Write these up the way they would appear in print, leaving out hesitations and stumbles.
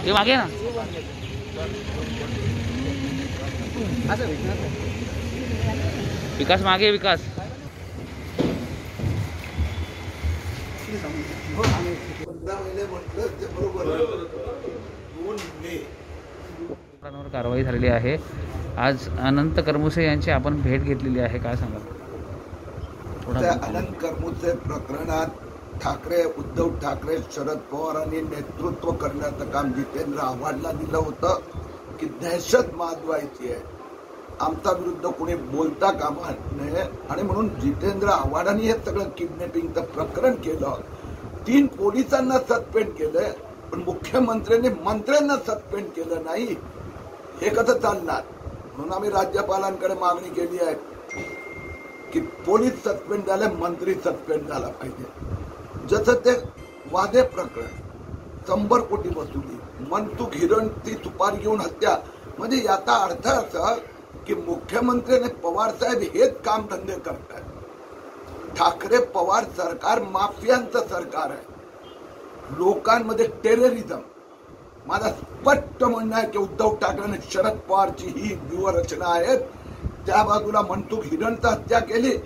ये मागे ना विकास मागे विकास कारवाई झालेली आहे। आज अनंत कर्मुसे यांची आपण भेट घेतलेली आहे, काय सांगाल? अनंत कर्मुसे प्रकरणात उद्धव ठाकरे शरद पवारांनी नेतृत्व करण्याचं काम जितेंद्र आव्हाडला दिलं होतं की दहशत माजवायची आहे, आमचा विरुद्ध कोणी बोलता कामा नये, आणि म्हणून जितेंद्र आव्हाडांनी हे सगळं किडनॅपिंगचं प्रकरण केलं। 3 पोलिसांना सस्पेंड केलं, पण मुख्यमंत्र्यांनी मंत्र्यांना सस्पेंड केलं नाही। हे कसं चालणार? म्हणून आम्ही राज्यपालांकडे मागणी केली आहे की पोलीस सस्पेंड झाले, मंत्री सस्पेंड झाला पाहिजे। जसं ते वादे प्रकरण 100 कोटी वसुली, मनसुख हिरणची सुपारी घेऊन हत्या, म्हणजे याचा अर्थ असा की मुख्यमंत्री आणि पवार साहेब हेच काम धंदे करतात। ठाकरे पवार सरकार माफियांचं सरकार आहे, लोकांमध्ये टेररिझम। माझा स्पष्ट म्हणणं आहे की उद्धव ठाकरेने शरद पवारची ही व्यूहरचना आहे। त्या बाजूला मनसुख हिरणची हत्या केली,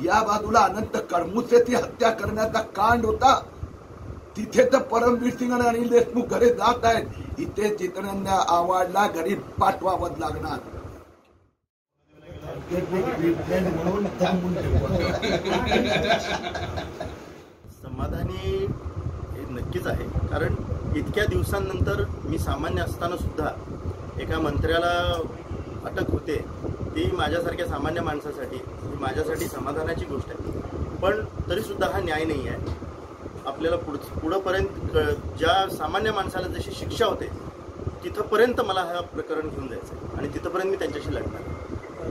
या बाजूला अनंत कर्मुसेची हत्या करण्याचा कांड होता। तिथे तर परमवीर सिंग आणि अनिल देशमुख घरी जात आहेत, इथे जितेंद्र आव्हाडला घरी पाठवावंच लागणार। समाधानी हे नक्कीच आहे, कारण इतक्या दिवसांनंतर मी सामान्य असताना सुद्धा एका मंत्र्याला अटक होते, ती माझ्यासारख्या सामान्य माणसासाठी माझ्यासाठी समाधानाची गोष्ट आहे। पण तरी सुद्धा हा न्याय नाही आहे। आपल्याला पुढंपर्यंत ज्या सामान्य माणसाला जशी शिक्षा होते तिथंपर्यंत मला हा प्रकरण घेऊन जायचं आहे आणि तिथंपर्यंत मी त्यांच्याशी लढणार।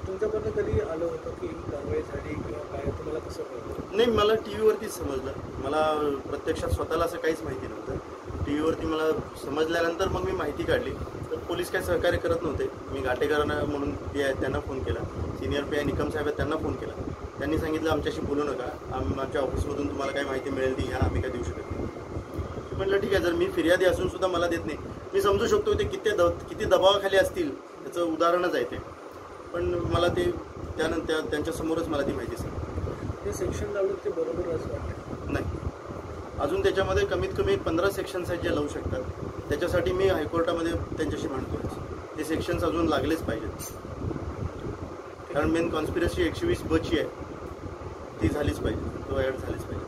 तुमच्यापर्यंत कधी आलं होतं की कारवाई झाली किंवा काय, तुम्हाला कसं कळलं? नाही, मला टीव्हीवरतीच समजलं, मला प्रत्यक्षात स्वतःला असं काहीच माहिती नव्हतं। टीव्हीवरती मला समजल्यानंतर मग मी माहिती काढली, तर पोलीस काही सहकार्य करत नव्हते। मी घाटेकरांना म्हणून त्यांना फोन केला, सिनियर पी आय निकम साहेब त्यांना फोन केला, त्यांनी सांगितलं आमच्याशी बोलू नका, आमच्या ऑफिसमधून तुम्हाला काय माहिती मिळेल ती ह्या आम्ही काय देऊ शकत नाही। म्हटलं ठीक आहे, जर मी फिर्यादी असून सुद्धा मला देत नाही, मी समजू शकतो ते किती दबावाखाली असतील त्याचं उदाहरणच आहे ते, पण मला ते त्यानंतर त्यांच्यासमोरच मला ती माहिती सांगितली। ते सेक्शन लावलं ते बरोबर असं वाटतं? नाही, अजून त्याच्यामध्ये कमीत कमी 15 सेक्शन्स आहेत जे लावू शकतात, त्याच्यासाठी मी हायकोर्टामध्ये त्यांच्याशी म्हणतोय ते सेक्शन्स अजून लागलेच पाहिजेत, कारण मेन कॉन्स्पिरसी 120 बची आहे ती झालीच पाहिजे, तो ॲड झालीच पाहिजे।